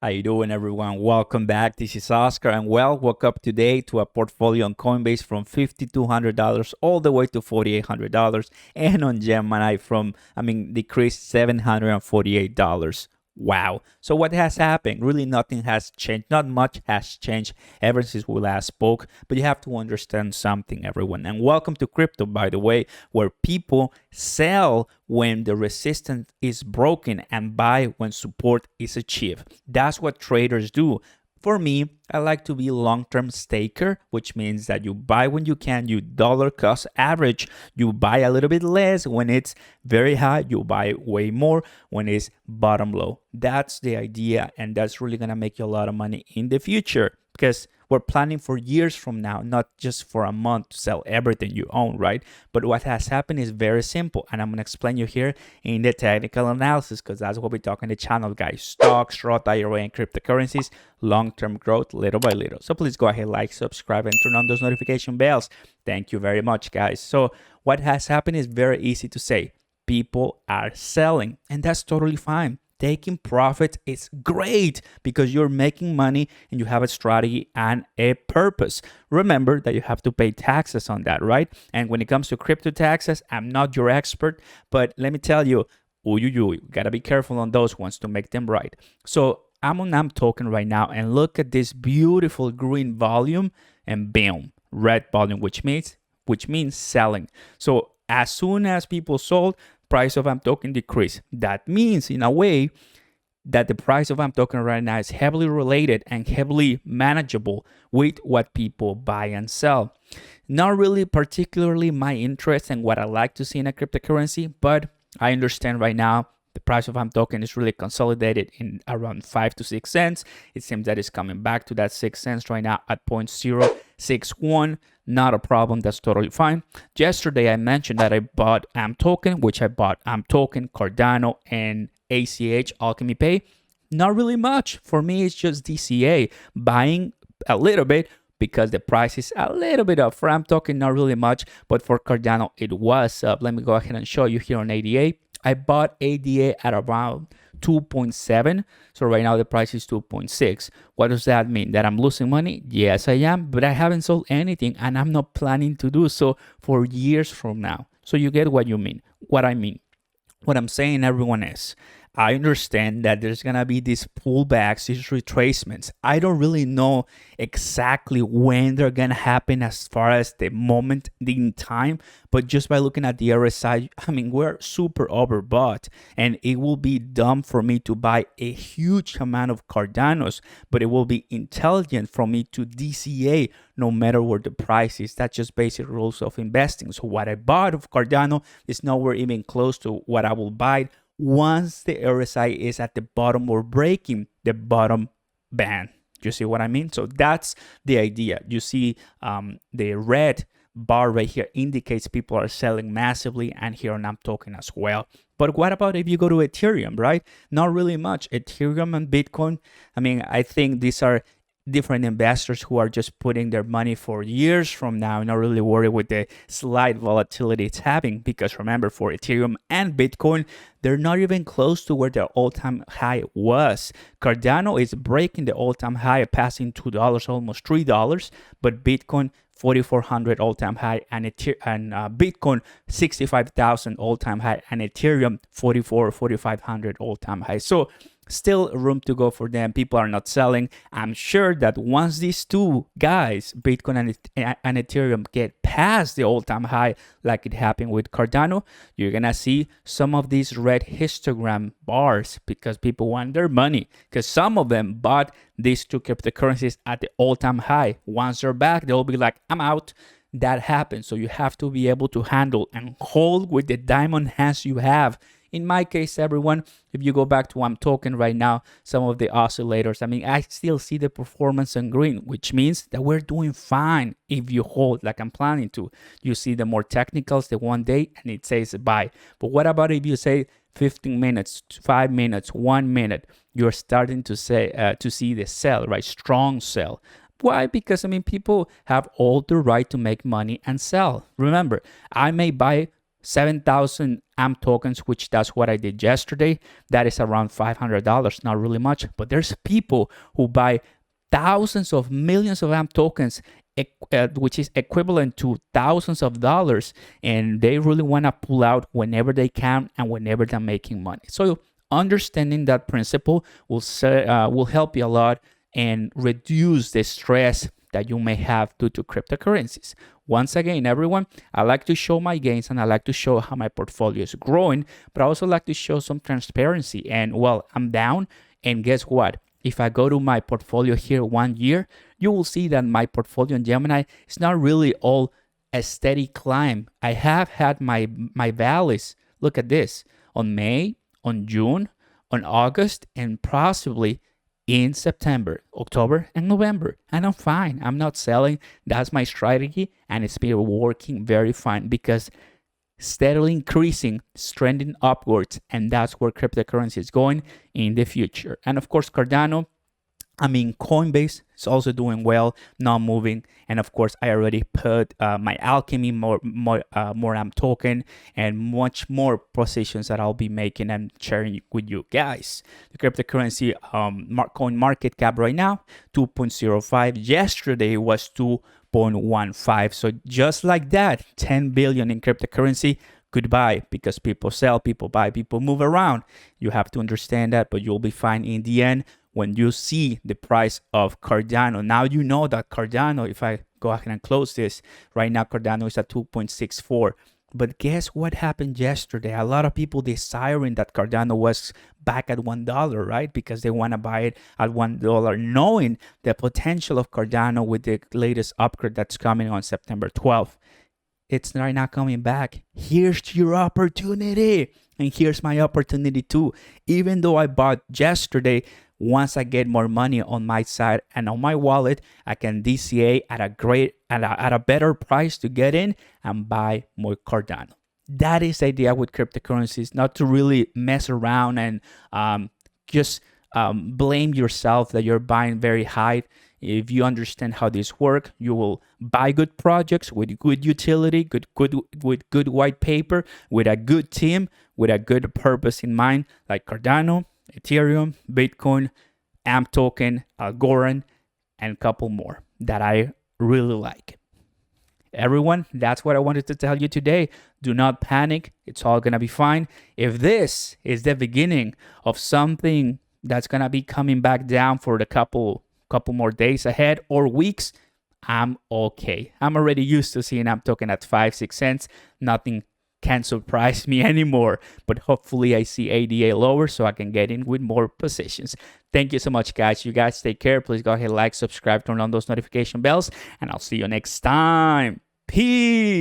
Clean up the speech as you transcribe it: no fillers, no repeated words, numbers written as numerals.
How you doing, everyone? Welcome back. This is Oscar, and woke up today to a portfolio on Coinbase from $5,200 all the way to $4,800, and on Gemini decreased $748. Wow. So what has happened? Really, nothing has changed. Not much has changed ever since we last spoke. But you have to understand something, everyone. And welcome to crypto, by the way, where people sell when the resistance is broken and buy when support is achieved. That's what traders do. For me, I like to be a long-term staker, which means that you buy when you can, you dollar cost average, you buy a little bit less when it's very high, you buy way more when it's bottom low. That's the idea, and that's really gonna make you a lot of money in the future because we're planning for years from now, not just for a month to sell everything you own, right? But what has happened is very simple, and I'm gonna explain you here in the technical analysis because that's what we talk on the channel, guys. Stocks, Roth IRA, and cryptocurrencies, long-term growth, little by little. So please go ahead, like, subscribe, and turn on those notification bells. Thank you very much, guys. So what has happened is very easy to say. People are selling, and that's totally fine. Taking profit is great because you're making money and you have a strategy and a purpose. Remember that you have to pay taxes on that, right? And when it comes to crypto taxes, I'm not your expert, but let me tell you, you gotta be careful on those ones to make them right. So I'm on AM token right now, and look at this beautiful green volume and boom, red volume, which means selling. So as soon as people sold, price of AM token decrease. That means, in a way, that the price of AM token right now is heavily related and heavily manageable with what people buy and sell. Not really particularly my interest and what I like to see in a cryptocurrency, but I understand right now the price of AM token is really consolidated in around 5 to 6 cents. It seems that it's coming back to that 6 cents right now at 0.061. Not a problem. That's totally fine. Yesterday, I mentioned that I bought AM token, which I bought AM token, Cardano, and ACH, Alchemy Pay. Not really much. For me, it's just DCA. Buying a little bit because the price is a little bit up. For AM token, not really much. But for Cardano, it was up. Let me go ahead and show you here on ADA. I bought ADA at around 2.7. So right now the price is 2.6. What does that mean? That I'm losing money? Yes, I am, but I haven't sold anything and I'm not planning to do so for years from now. So you get what I mean. What I'm saying, everyone, is I understand that there's gonna be these pullbacks, these retracements. I don't really know exactly when they're gonna happen as far as the moment in time, but just by looking at the RSI, we're super overbought, and it will be dumb for me to buy a huge amount of Cardanos, but it will be intelligent for me to DCA no matter where the price is. That's just basic rules of investing. So what I bought of Cardano is nowhere even close to what I will buy once the RSI is at the bottom or breaking the bottom band. You see what I mean? So that's the idea. You see the red bar right here indicates people are selling massively, and here on AM token as well. But what about if you go to Ethereum, right? Not really much. Ethereum and Bitcoin, I think these are different investors who are just putting their money for years from now, not really worried with the slight volatility it's having, because remember, for Ethereum and Bitcoin, they're not even close to where their all-time high was. Cardano is breaking the all-time high, passing $2, almost $3, but Bitcoin 4,400 all-time high, and Bitcoin 65,000 all-time high, and Ethereum 4,500 all-time high. So still room to go for them. People are not selling. I'm sure that once these two guys, Bitcoin and Ethereum, get past the all-time high, like it happened with Cardano, you're gonna see some of these red histogram bars because people want their money, because some of them bought these two cryptocurrencies at the all-time high. Once they're back, they'll be like, I'm out. That happens. So you have to be able to handle and hold with the diamond hands you have. In my case, everyone, if you go back to what I'm talking right now, some of the oscillators, I still see the performance on green, which means that we're doing fine if you hold like I'm planning to. You see the more technicals, the 1 day, and it says buy. But what about if you say 15 minutes, 5 minutes, 1 minute, you're starting to see the sell, right? Strong sell. Why? Because people have all the right to make money and sell. Remember, I may buy 7,000 AMP tokens, which that's what I did yesterday. That is around $500, not really much, but there's people who buy thousands of millions of AMP tokens, which is equivalent to thousands of dollars, and they really want to pull out whenever they can and whenever they're making money. So understanding that principle will help you a lot and reduce the stress that you may have due to cryptocurrencies. Once again, everyone, I like to show my gains and I like to show how my portfolio is growing, but I also like to show some transparency. And well, I'm down, and guess what? If I go to my portfolio here 1 year, you will see that my portfolio in Gemini is not really all a steady climb. I have had my valleys. Look at this. On May, on June, on August, and possibly in September, October, and November. And I'm fine. I'm not selling. That's my strategy, and it's been working very fine because steadily increasing, trending upwards, and that's where cryptocurrency is going in the future. And of course, Cardano, Coinbase is also doing well, not moving. And of course, I already put my Alchemy more AMP token and much more positions that I'll be making and sharing with you guys. The cryptocurrency coin market cap right now, 2.05. Yesterday was 2.15. So just like that, 10 billion in cryptocurrency. Goodbye, because people sell, people buy, people move around. You have to understand that, but you'll be fine in the end. When you see the price of Cardano, now you know that Cardano, if I go ahead and close this, right now Cardano is at 2.64. But guess what happened yesterday? A lot of people desiring that Cardano was back at $1, right? Because they want to buy it at $1, knowing the potential of Cardano with the latest upgrade that's coming on September 12th. It's right now coming back. Here's your opportunity. And here's my opportunity too. Even though I bought yesterday, once I get more money on my side and on my wallet, I can DCA at a better price to get in and buy more Cardano. That is the idea with cryptocurrencies, not to really mess around and just blame yourself that you're buying very high. If you understand how this works, you will buy good projects with good utility, with good white paper, with a good team, with a good purpose in mind, like Cardano, Ethereum, Bitcoin, AMP token, Algorand, and a couple more that I really like. Everyone, that's what I wanted to tell you today. Do not panic. It's all going to be fine. If this is the beginning of something that's going to be coming back down for the couple more days ahead or weeks, I'm okay. I'm already used to seeing AMP token at 5-6 cents. Nothing can surprise me anymore, but hopefully I see ADA lower so I can get in with more positions. Thank you so much, guys. You guys take care. Please go ahead, like, subscribe, turn on those notification bells, and I'll see you next time. Peace.